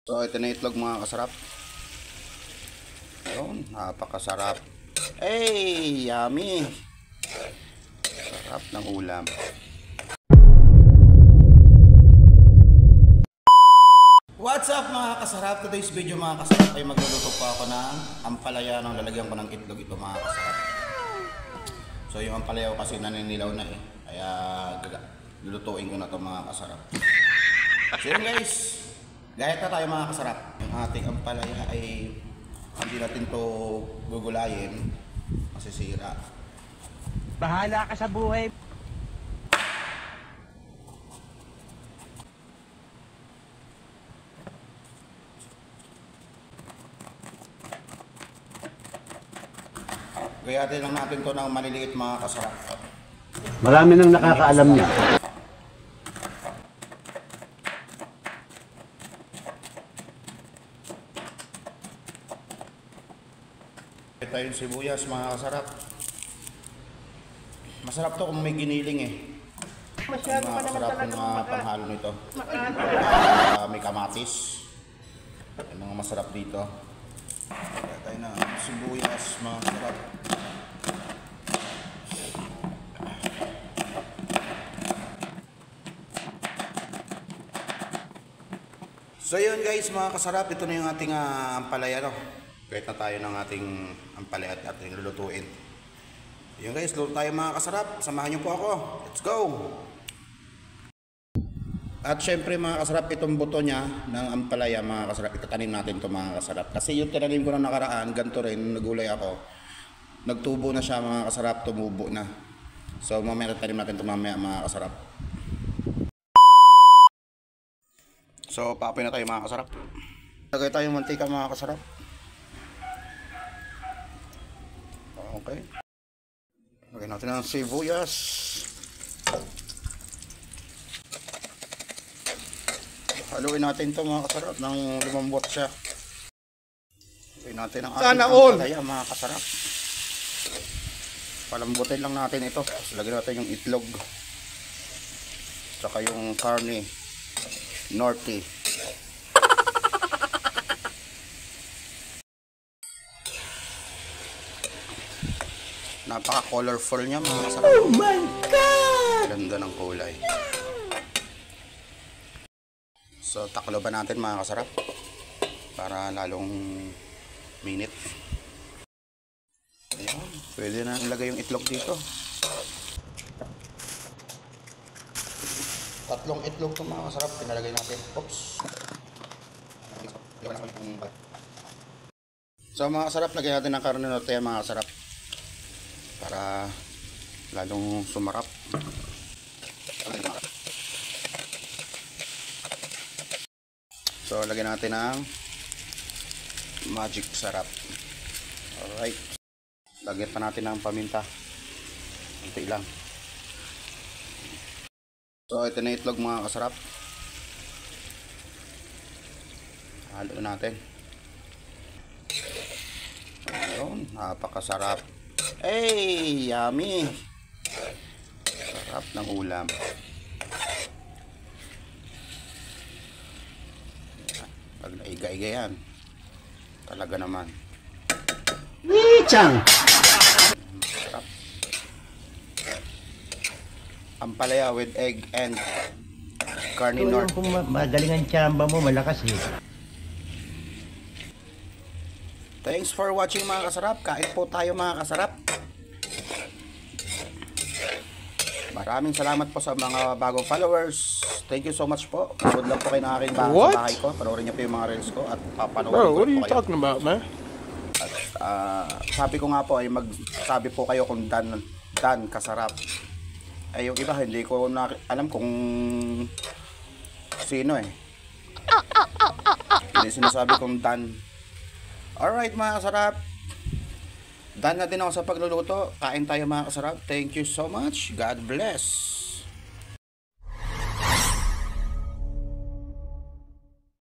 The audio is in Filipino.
So ito na itlog mga kasarap. Ayun, napakasarap. Hey, yummy. Sarap ng ulam. What's up mga kasarap? Today's video mga kasarap ay magluluto po ako ng ampalaya ng lalagyan ko ng itlog ito mga kasarap. So yung ampalaya ko kasi naninilaw na eh. Kaya lulutuin ko na ito mga kasarap. So yun guys, gayat na tayo mga kasarap. Yung ating ampalaya ay hindi natin to gugulayin, masisira. Bahala ka sa buhay. Gayatin lang natin to ng maliliit mga kasarap. Marami nang nakakaalam niya. Ito yung sibuyas mga kasarap. Masarap to kung may giniling eh. Masyado pa naman Masarap talaga yung mga panghalo nito. May kamatis. Yung mga masarap dito. Kaya tayo na sibuyas mga kasarap. So yun guys mga kasarap, ito na yung ating ampalaya no. Kahit na tayo ng ating ampalaya at ating lulutuin. Yun guys, luto tayo mga kasarap. Samahan niyo po ako. Let's go! At syempre mga kasarap, itong buto niya ng ampalaya mga kasarap, itatanim natin ito mga kasarap. Kasi yung tinanim ko na nakaraan, ganito rin, nagulay ako. Nagtubo na siya mga kasarap, tumubo na. So mamaya tanim natin ito mamaya mga kasarap. So papoy na tayo mga kasarap. Lagay tayong mantika mga kasarap. Okay. Lagyan natin ng sibuyas. Haluin natin ito mga kasarap ng lumambot siya. Haluin natin ang ating ampalaya mga kasarap. Palambutin lang natin ito. Tapos lagyan natin yung itlog. Tsaka yung karne. Norte. Napaka-colorful niya mga kasarap. Oh my God! Ganda ng kulay. So takloban natin mga kasarap para lalong minute. Ayan, pwede na ilagay yung itlog dito. Tatlong itlog ito mga kasarap, pinalagay natin. Oops. So mga kasarap, lagyan natin ng karne norte mga kasarap para lalong sumarap. So lagyan natin ng magic sarap. Alright. Lagyan pa natin ng paminta. Kunti lang. So ito na itlog mga kasarap. Halo natin. Ayun, napakasarap. Hey, yummy. Sarap ng ulam. Pag naiga-iga yan, talaga naman. Nichang! Sarap. Ampalaya with egg and carne Ito yung norte. kung magaling ang tsamba mo, malakas eh. Thanks for watching mga kasarap. Kain po tayo mga kasarap. Maraming salamat po sa mga bagong followers. Thank you so much po. Good luck po kayo ng aking bahay ko. Panoorin niyo po yung mga reels ko at papanoorin Bro, ko what are you po kayo. talking about, man? At sabi ko nga po ay magsabi po kayo kung Dan kasarap. Ay yung iba hindi ko alam kung sino eh. Hindi sinasabi kong Dan. Alright mga kasarap. Dan na din ako sa pagluluto. Kain tayo mga kasarap. Thank you so much. God bless.